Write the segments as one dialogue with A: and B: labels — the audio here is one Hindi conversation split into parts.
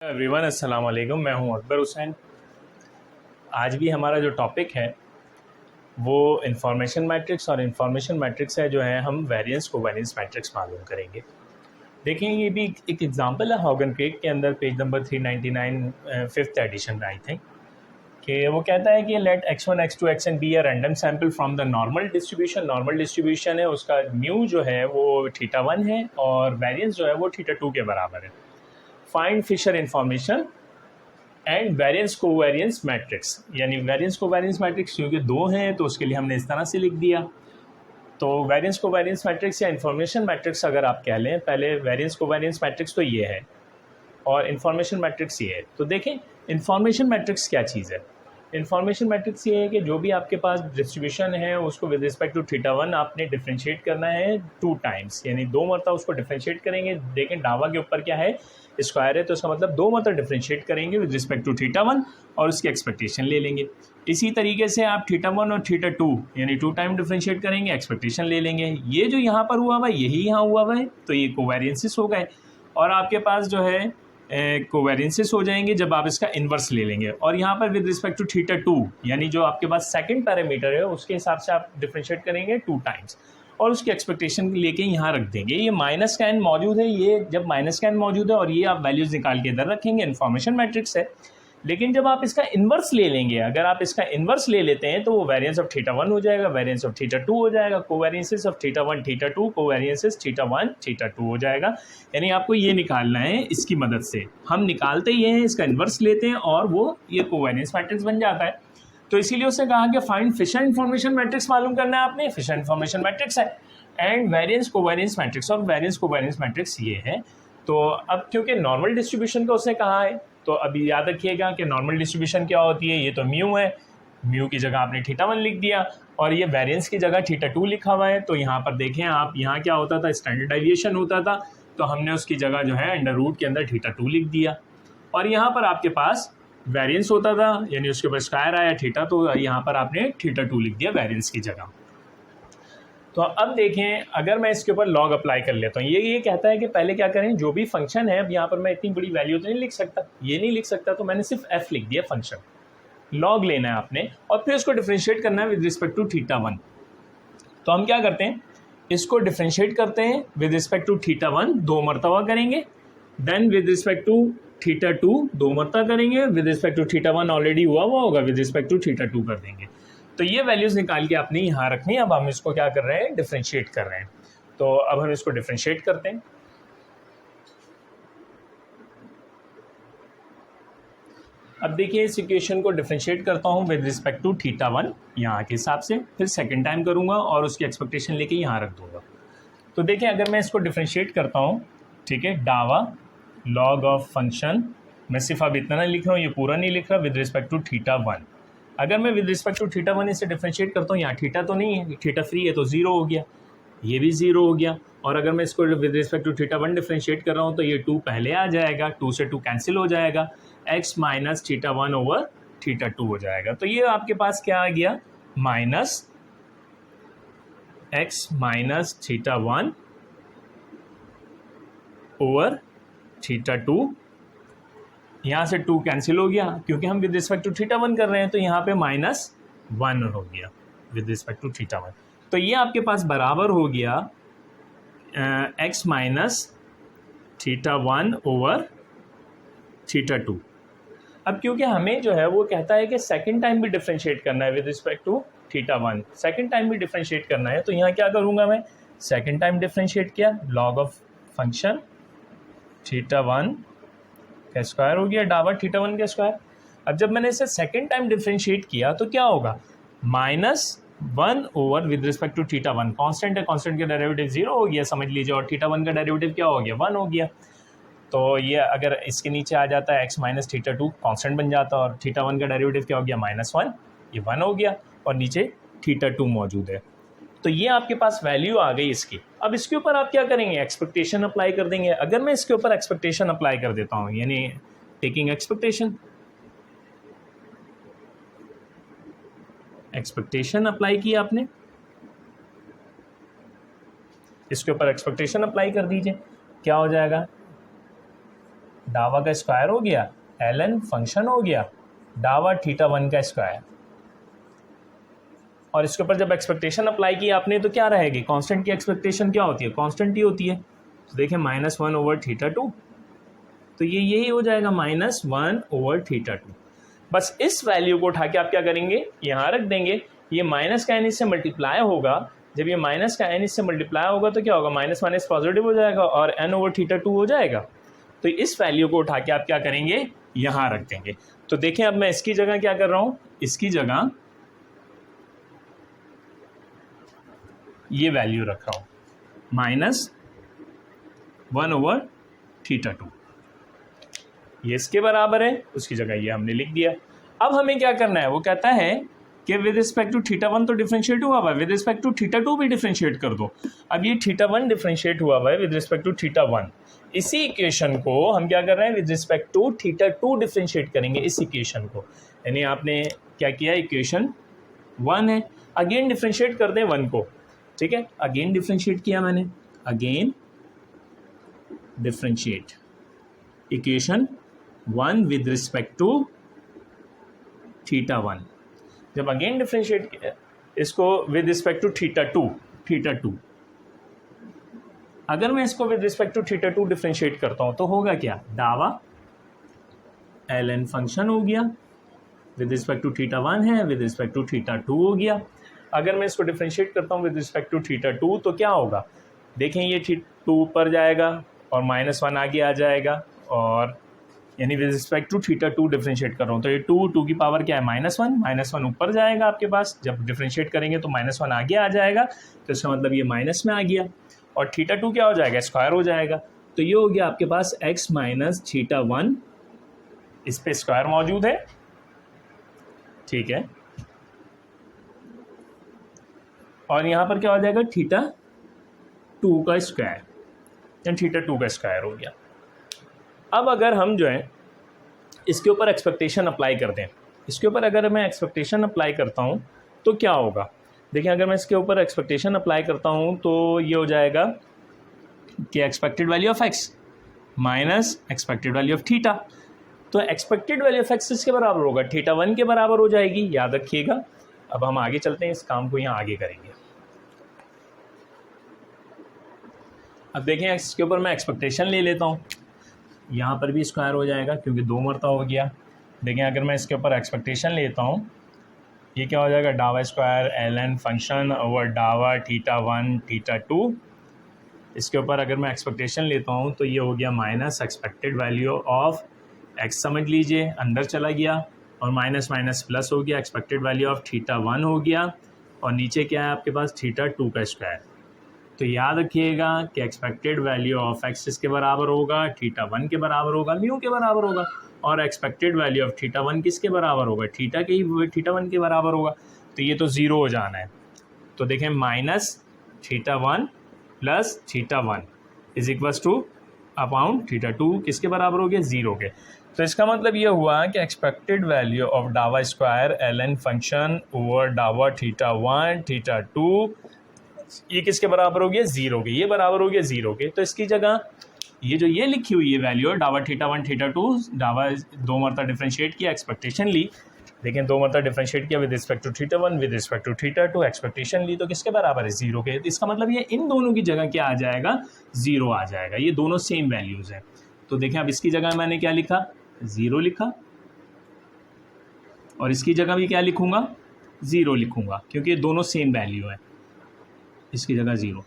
A: एवरीवन अस्सलाम वालेकुम। मैं हूं अकबर हुसैन। आज भी हमारा जो टॉपिक है वो इंफॉर्मेशन मैट्रिक्स और इंफॉर्मेशन मैट्रिक्स है जो है हम वेरिएंस कोवेरिएंस मैट्रिक्स मालूम करेंगे। देखें, ये भी एक एग्जांपल है हॉगन क्रेग के अंदर, पेज नंबर 399, फिफ्थ एडिशन में आई थिंक, कि वो कहता है कि let x1 x2 xn be a random sample from the normal distribution. Normal distribution है, उसका म्यू जो है वो θ1 है और वेरिएंस जो है वो θ2 के बराबर है। Find Fisher information and variance covariance matrix, यानी वेरिएंस कोवेरिएंस मैट्रिक्स क्योंकि दो हैं तो उसके लिए हमने इस तरह से लिख दिया। तो वेरिएंस कोवेरिएंस मैट्रिक्स या इंफॉर्मेशन मैट्रिक्स अगर आप कह लें, पहले वेरिएंस कोवेरिएंस मैट्रिक्स तो ये है और इंफॉर्मेशन मैट्रिक्स ये है। तो देखें इंफॉर्मेशन मैट्रिक्स क्या चीज़ है। इंफॉर्मेशन मैट्रिक्स ये है कि जो भी आपके पास डिस्ट्रीब्यूशन है उसको विद रिस्पेक्ट टू θ1 आपने डिफ्रेंशिएट करना है 2 टाइम्स, यानी 2 मरतबा उसको डिफ्रेंशिएट करेंगे। देखें डावा के ऊपर क्या है, स्क्वायर है, तो इसका मतलब 2 मरतबा डिफ्रेंशिएट करेंगे विद रिस्पेक्ट टू θ1 और उसकी एक्सपेक्टेशन ले लेंगे। इसी तरीके से आप θ1 और θ2 यानी 2 टाइम डिफ्रेंशिएट करेंगे, एक्सपेक्टेशन ले लेंगे। ये जो यहाँ पर हुआ हुआ है यही यहाँ हुआ हुआ है, तो ये कोवेरिएंसेस हो गए। और आपके पास जो है कोवेरिएंसेस हो जाएंगे जब आप इसका इन्वर्स ले लेंगे। और यहाँ पर विद रिस्पेक्ट टू θ2 यानी जो आपके पास सेकंड पैरामीटर है उसके हिसाब से आप डिफ्रेंशिएट करेंगे 2 टाइम्स और उसकी एक्सपेक्टेशन लेके यहाँ रख देंगे। ये माइनस का n मौजूद है, ये जब माइनस का n मौजूद है और ये आप वैल्यूज़ निकाल के इधर रखेंगे, इन्फॉर्मेशन मैट्रिक्स है। लेकिन जब आप इसका इन्वर्स ले लेंगे, अगर आप इसका इन्वर्स ले लेते हैं तो वो वेरिएंस ऑफ θ1 हो जाएगा, वेरिएंस ऑफ θ2 हो जाएगा, कोवेरिएंसेस ऑफ θ1 θ2, कोवेरिएंसेस θ1 θ2 हो जाएगा। यानी आपको ये निकालना है, इसकी मदद से हम निकालते ये हैं, इसका इन्वर्स लेते हैं और वो ये कोवेरिएंस मैट्रिक्स बन जाता है। तो इसीलिए उसने कहा कि फाइंड फिशर इन्फॉर्मेशन मैट्रिक्स मालूम करना है आपने। फिशर इन्फॉर्मेशन मैट्रिक्स है एंड वेरिएंस कोवेरिएंस मैट्रिक्स, और वेरिएंस कोवेरिएंस मैट्रिक्स ये है। तो अब क्योंकि नॉर्मल डिस्ट्रीब्यूशन का उसने कहा है तो अभी याद रखिएगा कि नॉर्मल डिस्ट्रीब्यूशन क्या होती है। ये तो म्यू है, म्यू की जगह आपने θ1 लिख दिया और ये वेरिएंस की जगह θ2 लिखा हुआ है। तो यहाँ पर देखें आप, यहाँ क्या होता था, स्टैंडर्ड डेविएशन होता था, तो हमने उसकी जगह जो है अंडर रूट के अंदर θ2 लिख दिया। और यहाँ पर आपके पास वेरिएंस होता था, यानी उसके ऊपर स्क्वायर आया θ, तो यहाँ पर आपने θ2 लिख दिया वेरिएंस की जगह। तो अब देखें, अगर मैं इसके ऊपर लॉग अप्लाई कर लेता हूँ, ये कहता है कि पहले क्या करें, जो भी फंक्शन है, अब यहाँ पर मैं इतनी बड़ी वैल्यू तो नहीं लिख सकता, ये नहीं लिख सकता, तो मैंने सिर्फ f लिख दिया फंक्शन। लॉग लेना है आपने और फिर इसको डिफ्रेंशिएट करना है विद रिस्पेक्ट टू θ1। तो हम क्या करते हैं, इसको डिफ्रेंशिएट करते हैं विद रिस्पेक्ट टू θ1 2 मरतबा करेंगे, देन विद रिस्पेक्ट टू θ2 2 मरतबा करेंगे, विद रिस्पेक्ट टू θ1 ऑलरेडी हुआ होगा, विद रिस्पेक्ट टू θ2 कर देंगे। तो ये वैल्यूज़ निकाल के आपने यहाँ रखनी है। अब हम इसको क्या कर रहे हैं, डिफ्रेंशिएट कर रहे हैं। तो अब हम इसको डिफ्रेंशिएट करते हैं। अब देखिए इस इक्वेशन को डिफ्रेंशिएट करता हूँ विद रिस्पेक्ट टू θ1 यहाँ के हिसाब से, फिर सेकंड टाइम करूँगा और उसकी एक्सपेक्टेशन लेके यहाँ रख दूँगा। तो देखिए अगर मैं इसको डिफ्रेंशिएट करता हूँ, ठीक है, डावा लॉग ऑफ फंक्शन, मैं सिर्फ अब इतना लिख रहा हूँ, ये पूरा नहीं लिख रहा, विद रिस्पेक्ट टू θ1। अगर मैं विद रिस्पेक्ट टू θ1 इसे डिफ्रेंशिएट करता हूँ, यहाँ θ तो नहीं है, θ फ्री है तो 0 हो गया, ये भी 0 हो गया। और अगर मैं इसको विद रिस्पेक्ट टू θ1 डिफ्रेंशिएट कर रहा हूँ तो ये 2 पहले आ जाएगा, 2 से 2 कैंसिल हो जाएगा, x माइनस θ1 ओवर θ2 हो जाएगा। तो ये आपके पास क्या आ गया, माइनस x माइनस θ1 ओवर θ2। यहाँ से 2 कैंसिल हो गया क्योंकि हम विद रिस्पेक्ट टू θ1 कर रहे हैं, तो यहाँ पे -1 हो गया विद रिस्पेक्ट टू θ1। तो ये आपके पास बराबर हो गया x माइनस θ1 ओवर θ2। अब क्योंकि हमें जो है वो कहता है कि सेकंड टाइम भी डिफ्रेंशिएट करना है with respect to θ1, second time भी डिफ्रेंशिएट करना है, तो यहाँ क्या करूँगा मैं, सेकंड टाइम डिफ्रेंशिएट किया, लॉग ऑफ फंक्शन θ1 का स्क्वायर हो गया, डावा θ1 का स्क्वायर। अब जब मैंने इसे सेकंड टाइम डिफ्रेंशिएट किया तो क्या होगा, -1 over with respect to θ1, constant है, कांस्टेंट का डेरिवेटिव 0 हो गया समझ लीजिए, और θ1 का डेरिवेटिव क्या हो गया, 1 हो गया। तो ये अगर इसके नीचे आ जाता है x माइनस θ2 कांस्टेंट बन जाता है, और θ1 का डेरिवेटिव क्या हो गया, -1, ये 1 हो गया, और नीचे θ2 मौजूद है। तो ये आपके पास वैल्यू आ गई इसकी। अब इसके ऊपर आप क्या करेंगे, एक्सपेक्टेशन अप्लाई कर देंगे। अगर मैं इसके ऊपर एक्सपेक्टेशन अप्लाई कर देता हूँ, यानी टेकिंग एक्सपेक्टेशन अप्लाई की आपने, इसके ऊपर एक्सपेक्टेशन अप्लाई कर दीजिए, क्या हो जाएगा, डावा का स्क्वायर हो गया, ln फंक्शन हो गया, डावा थीटा 1 का स्क्वायर। और इसके ऊपर जब एक्सपेक्टेशन अप्लाई की आपने तो क्या रहेगी, कांस्टेंट की एक्सपेक्टेशन क्या होती है, कांस्टेंट ही होती है। तो देखिए -1/θ2, तो ये यही हो जाएगा -1/θ2। बस इस वैल्यू को उठा के आप क्या करेंगे, यहाँ रख देंगे। ये माइनस का n इससे मल्टीप्लाई होगा, जब ये माइनस का n इससे मल्टीप्लाई होगा तो क्या होगा, माइनस माइनस पॉजिटिव हो जाएगा और n/θ2 हो जाएगा। तो इस वैल्यू को उठा के आप क्या करेंगे, यहाँ रख देंगे। तो देखें अब मैं इसकी जगह क्या कर रहा हूँ, इसकी जगह ये वैल्यू रख रहा हूँ -1/θ2। ये इसके बराबर है, उसकी जगह ये हमने लिख दिया। अब हमें क्या करना है, वो कहता है कि विद रिस्पेक्ट टू θ1 तो डिफरेंशिएट हुआ हुआ है, विद रिस्पेक्ट टू θ2 भी डिफरेंशिएट कर दो। अब ये θ1 डिफरेंशिएट हुआ हुआ है विद रिस्पेक्ट टू θ1, इसी इक्वेशन को हम क्या कर रहे हैं, विद रिस्पेक्ट टू θ2 डिफरेंशिएट करेंगे इस इक्वेशन को। यानी आपने क्या किया, इक्वेशन 1 है, अगेन डिफरेंशिएट कर दें 1 को, ठीक है, अगेन डिफरेंशिएट किया मैंने, again differentiate equation 1 with respect to θ1। जब अगेन डिफरेंशिएट किया इसको विद रिस्पेक्ट टू θ2, अगर मैं इसको विद रिस्पेक्ट टू θ2 डिफरेंशिएट करता हूं तो होगा क्या, डावा ln फंक्शन हो गया, विद रिस्पेक्ट टू θ1 है, विद रिस्पेक्ट टू θ2 हो गया। अगर मैं इसको डिफरेंशिएट करता हूँ विद रिस्पेक्ट टू θ2 तो क्या होगा, देखें ये 2 ऊपर जाएगा और -1 आगे आ जाएगा, और यानी विद रिस्पेक्ट टू θ2 डिफरेंशिएट कर रहा हूँ तो ये 2 की पावर क्या है, -1 ऊपर जाएगा आपके पास, जब डिफरेंशिएट करेंगे तो -1 आगे आ जाएगा, तो इसका मतलब ये माइनस में आ गया, और θ2 क्या हो जाएगा, स्क्वायर हो जाएगा। तो ये हो गया आपके पास x - θ1, इस पे स्क्वायर मौजूद है, ठीक है, और यहाँ पर क्या हो जाएगा, θ2 का स्क्वायर, यानी θ2 का स्क्वायर हो गया। अब अगर हम जो है इसके ऊपर एक्सपेक्टेशन अप्लाई करते हैं, इसके ऊपर अगर मैं एक्सपेक्टेशन अप्लाई करता हूँ तो क्या होगा, देखिए अगर मैं इसके ऊपर एक्सपेक्टेशन अप्लाई करता हूँ तो ये हो जाएगा कि expected value of x minus expected value of theta. तो एक्सपेक्टेड वैल्यू ऑफ x इसके बराबर होगा, θ1 के बराबर हो जाएगी, याद रखिएगा। अब हम आगे चलते हैं, इस काम को यहाँ आगे करेंगे। अब देखें इसके ऊपर मैं एक्सपेक्टेशन ले लेता हूँ, यहाँ पर भी स्क्वायर हो जाएगा क्योंकि 2 मरतबा हो गया। देखें अगर मैं इसके ऊपर एक्सपेक्टेशन लेता हूँ, ये क्या हो जाएगा, डावा स्क्वायर ln फंक्शन ओवर डावा θ1 θ2। इसके ऊपर अगर मैं एक्सपेक्टेशन लेता हूँ तो ये हो गया minus expected value of x, समझ लीजिए अंदर चला गया, और माइनस माइनस प्लस हो गया, एक्सपेक्टेड वैल्यू ऑफ θ1 हो गया, और नीचे क्या है आपके पास θ2 का स्क्वायर। तो याद रखिएगा कि एक्सपेक्टेड वैल्यू ऑफ x इसके बराबर होगा, θ1 के बराबर होगा, म्यू के बराबर होगा, और एक्सपेक्टेड वैल्यू ऑफ θ1 किसके बराबर होगा, θ1 के बराबर होगा। तो ये तो ज़ीरो हो जाना है। तो देखें minus θ1 plus θ1 is equals to upon θ2 किसके बराबर हो गया, ज़ीरो के। तो इसका मतलब ये हुआ कि एक्सपेक्टेड वैल्यू ऑफ डावा स्क्वायर ln फंक्शन ओवर डावा θ1 θ2 ये किसके बराबर हो गया, ज़ीरो के, ये बराबर हो गया ज़ीरो के। तो इसकी जगह ये जो ये लिखी हुई है वैल्यू डावा θ1 θ2, डावा 2 मरतबा डिफरेंशिएट किया, एक्सपेक्टेशन ली, देखें 2 मरतबा डिफरेंशिएट किया with respect to θ1 with respect to θ2, expectation ली तो किसके बराबर है, ज़ीरो के। तो इसका मतलब ये इन दोनों की जगह क्या आ जाएगा, ज़ीरो आ जाएगा, ये दोनों सेम वैल्यूज़ हैं। तो देखें अब इसकी जगह मैंने क्या लिखा, ज़ीरो लिखा, और इसकी जगह भी क्या लिखूँगा, ज़ीरो लिखूँगा, क्योंकि ये दोनों सेम वैल्यू है, इसकी जगह ज़ीरो।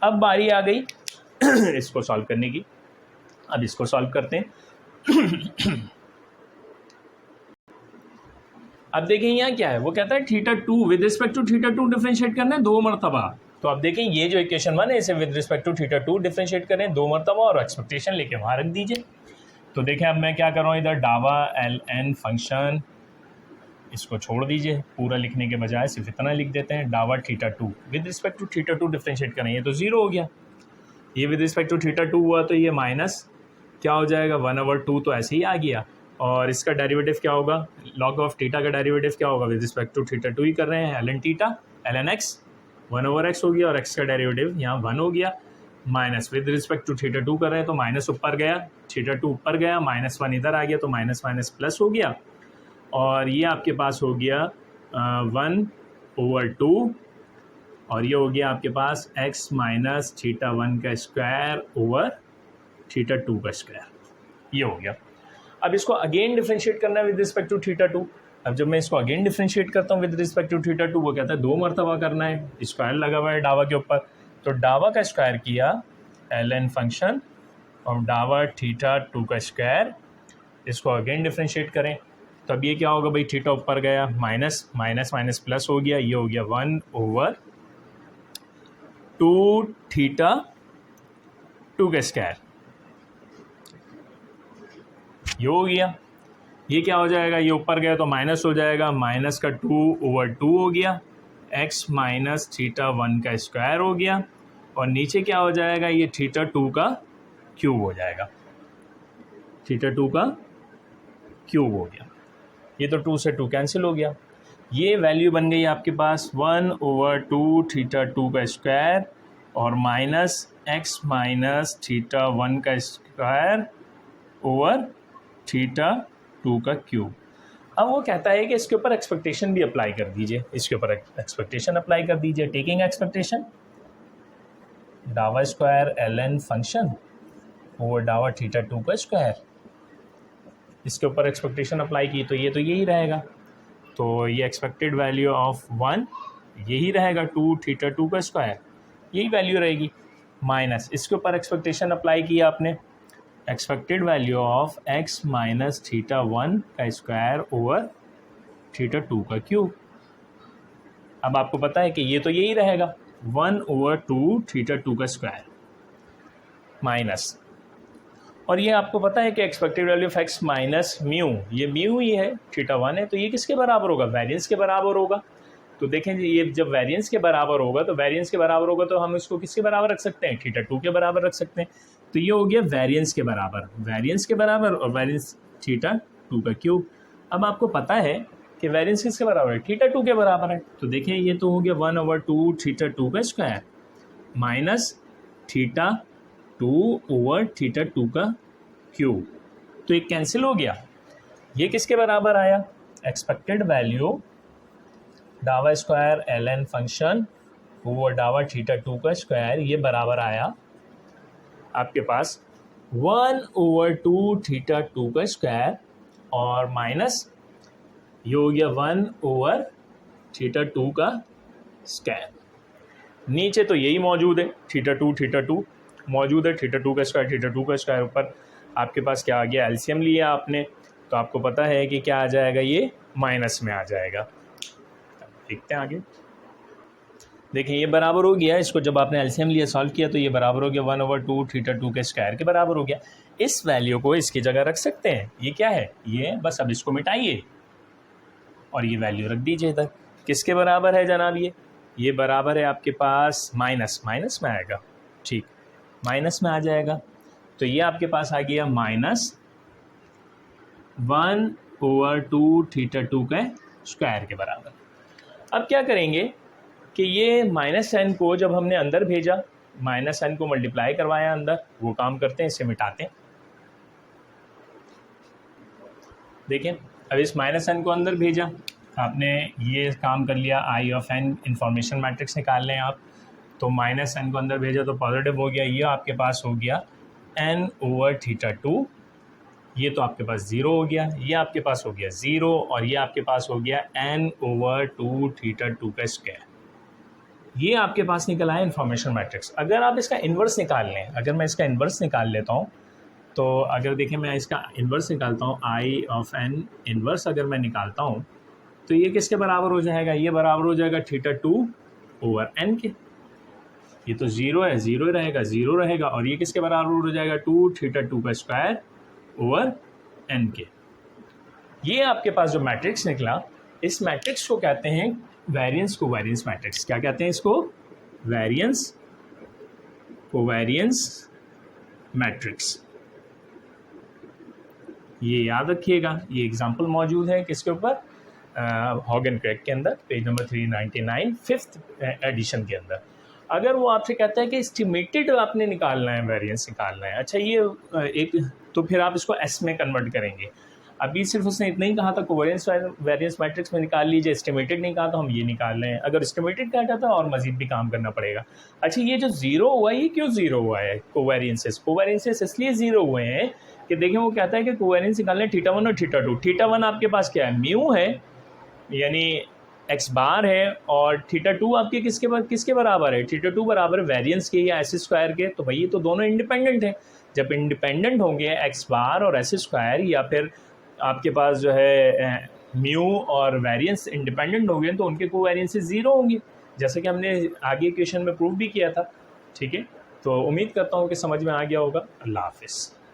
A: अब बारी आ गई इसको सॉल्व करने की। अब इसको सॉल्व करते हैं। अब देखें यहाँ क्या है, वो कहता है θ2 विद रिस्पेक्ट टू θ2 डिफरेंशिएट करना है 2 मरतबा। तो अब देखें ये जो इक्वेशन 1 है इसे विद रिस्पेक्ट टू θ2 डिफरेंशिएट करें 2 मरतबा, और एक्सपेक्टेशन लेके वहाँ रख दीजिए। तो देखें अब मैं क्या कर रहा हूँ, इधर डावा ln फंक्शन इसको छोड़ दीजिए, पूरा लिखने के बजाय सिर्फ इतना लिख देते हैं, डावा θ2 विद रिस्पेक्ट टू θ2 डिफरेंशिएट करें, ये तो ज़ीरो हो गया, ये विद रिस्पेक्ट टू θ2 हुआ तो ये माइनस क्या हो जाएगा, 1/2 तो ऐसे ही आ गया, और इसका डेरिवेटिव क्या होगा, लॉग ऑफ थीटा का डेरिवेटिव क्या होगा, विद रिस्पेक्ट टू θ2 ही कर रहे हैं, ln theta ln x 1/x हो गया, और x का डेरिवेटिव यहाँ 1 हो गया। Minus with respect to theta two कर रहे हैं तो माइनस ऊपर गया, थीटा टू ऊपर गया, माइनस वन इधर आ गया तो माइनस माइनस प्लस हो गया, और ये आपके पास हो गया 1/2, और ये हो गया आपके पास x माइनस थीटा वन का स्क्वायर ओवर थीटा टू का स्क्वायर, ये हो गया। अब इसको अगेन डिफ्रेंशिएट करना है with respect to theta two. अब जब मैं इसको अगेन डिफ्रेंशिएट करता हूँ with respect to theta two, वो कहता है 2 मरतबा करना है, स्क्वायर लगा हुआ है डावा के ऊपर, तो डावा का स्क्वायर किया ln फंक्शन और डावा थीटा टू का स्क्वायर, इसको अगेन डिफ्रेंशिएट करें तो अब ये क्या होगा भाई, थीटा ऊपर गया, माइनस माइनस माइनस प्लस हो गया, ये हो गया 1/2 थीटा टू का स्क्वायर, ये हो गया। ये क्या हो जाएगा, ये ऊपर गया तो माइनस हो जाएगा, माइनस का 2/2 हो गया, x माइनस थीटा वन का स्क्वायर हो गया, और नीचे क्या हो जाएगा, ये थीटा टू का क्यूब हो जाएगा, थीटा टू का क्यूब हो गया। ये तो 2 से 2 कैंसिल हो गया, ये वैल्यू बन गई आपके पास 1/2 थीटा टू का स्क्वायर और minus x minus theta one का स्क्वायर ओवर थीटा टू का क्यूब। अब वो कहता है कि इसके ऊपर एक्सपेक्टेशन भी अप्लाई कर दीजिए, इसके ऊपर एक्सपेक्टेशन अप्लाई कर दीजिए। टेकिंग एक्सपेक्टेशन डावा स्क्वायर ln फंक्शन ओवर डावा थीटा टू का स्क्वायर, इसके ऊपर एक्सपेक्टेशन अप्लाई की तो यही रहेगा, तो ये एक्सपेक्टेड वैल्यू ऑफ 1 यही रहेगा 2 थीटा टू का स्क्वायर, यही वैल्यू रहेगी, माइनस इसके ऊपर एक्सपेक्टेशन अप्लाई किया आपने, expected value of x minus theta one का स्क्वायर ओवर थीटा टू का क्यूब। अब आपको पता है कि ये तो यही रहेगा 1/2 थीटा टू का स्क्वायर माइनस, और ये आपको पता है कि expected value of x minus mu, ये म्यू ही है, थीटा वन है, तो ये किसके बराबर होगा, वेरिएंस के बराबर होगा। तो देखें जी, ये जब वेरिएंस के बराबर होगा तो वेरिएंस के बराबर होगा तो हम इसको किसके बराबर रख सकते हैं, थीटा टू के बराबर रख सकते हैं, तो ये हो गया वेरिएंस के बराबर, वेरिएंस के बराबर और वेरिएंस थीटा टू का क्यूब। अब आपको पता है कि वेरिएंस किसके बराबर है, थीटा टू के बराबर है, तो देखिए ये तो हो गया 1/2 थीटा टू का square minus theta two over theta two का क्यूब, तो ये कैंसिल हो गया। ये किसके बराबर आया, एक्सपेक्टेड वैल्यू डावा स्क्वायर ln फंक्शन ओवर डावा थीटा टू का स्क्वायर, ये बराबर आया आपके पास 1/2 थीटा टू का स्क्वायर और माइनस ये हो गया 1/थीटा टू का स्क्वायर। नीचे तो यही मौजूद है, थीटा टू मौजूद है, थीटा टू का स्क्वायर ऊपर आपके पास क्या आ गया, एलसीएम लिया आपने, तो आपको पता है कि क्या आ जाएगा, ये माइनस में आ जाएगा। देखते हैं आगे, देखिए ये बराबर हो गया, इसको जब आपने एलसीएम लिया सॉल्व किया तो ये बराबर हो गया 1/2 थीटा टू के स्क्वायर के बराबर हो गया। इस वैल्यू को इसकी जगह रख सकते हैं, ये क्या है, ये बस अब इसको मिटाइए और ये वैल्यू रख दीजिए इधर। किसके बराबर है जनाब, ये बराबर है आपके पास माइनस में आएगा, ठीक, माइनस में आ जाएगा, तो ये आपके पास आ गया -1/2 थीटा टू के स्क्वायर के बराबर। अब क्या करेंगे कि ये माइनस साइन को जब हमने अंदर भेजा, माइनस साइन को मल्टीप्लाई करवाया अंदर, वो काम करते हैं, इसे मिटाते हैं। देखें अब इस माइनस साइन को अंदर भेजा, आपने ये काम कर लिया, आई ऑफ एन इंफॉर्मेशन मैट्रिक्स निकाल लें आप, तो माइनस साइन को अंदर भेजा तो पॉजिटिव हो गया, ये आपके पास हो गया n/θ2, ये तो आपके पास 0 हो गया, ये आपके पास हो गया 0 और ये आपके पास हो गया n/2 θ2 का स्क्वायर। ये आपके पास निकला है इंफॉर्मेशन मैट्रिक्स। अगर आप इसका इन्वर्स निकाल लें, अगर मैं इसका इन्वर्स निकाल लेता हूँ, तो अगर देखें मैं इसका इन्वर्स निकालता हूँ, आई ऑफ एन इन्वर्स अगर मैं निकालता हूँ तो ये किसके बराबर हो जाएगा, ये बराबर हो जाएगा θ2/n के। ये तो 0 है, 0 रहेगा, 0 रहेगा, और ये किसके बराबर हो जाएगा 2 θ2 का स्क्वायर ओवर n के। ये आपके पास जो मैट्रिक्स निकला, इस मैट्रिक्स को कहते हैं वेरिएंस कोवेरिएंस मैट्रिक्स। क्या कहते हैं इसको, वेरिएंस कोवेरिएंस मैट्रिक्स। ये याद रखिएगा, ये एग्जांपल मौजूद है किसके ऊपर, हॉग एंड क्रेग के अंदर, पेज नंबर 399 5th एडिशन के अंदर। अगर वो आपसे कहता है कि एस्टिमेटेड आपने निकालना है, वेरिएंस निकालना है, अच्छा ये एक, तो फिर आप इसको एस में कन्वर्ट करेंगे। अभी सिर्फ उसने इतना ही कहा था कोवेरियंस वेरिएंस मैट्रिक्स में निकाल लीजिए, एस्टिमेटेड नहीं कहा तो हम ये निकाल रहे हैं। अगर एस्टिमेटेड कहा जाता है और मजीद भी काम करना पड़ेगा। अच्छा ये जो ज़ीरो हुआ है, ये क्यों ज़ीरो हुआ है? कोवेरियंसेस इसलिए ज़ीरो हुए हैं कि देखें वो कहता है कि कोवेरियंस निकालने थीटा 1 और थीटा 2। थीटा 1 आपके पास क्या है, म्यू है, यानी एक्स बार है, और थीटा 2 आपके किसके बराबर है? थीटा 2 बराबर वेरिएंस के या एस स्क्वायर के। तो भाई ये तो दोनों इंडिपेंडेंट हैं। जब इंडिपेंडेंट होंगे एक्स बार और एस स्क्वायर, या फिर आपके पास जो है म्यू और वेरिएंस इंडिपेंडेंट होंगे, तो उनके कोवेरियंसेस ज़ीरो होंगे, जैसे कि हमने आगे क्वेश्चन में प्रूव भी किया था। ठीक है, तो उम्मीद करता हूँ कि समझ में आ गया होगा। अल्लाह हाफिज़।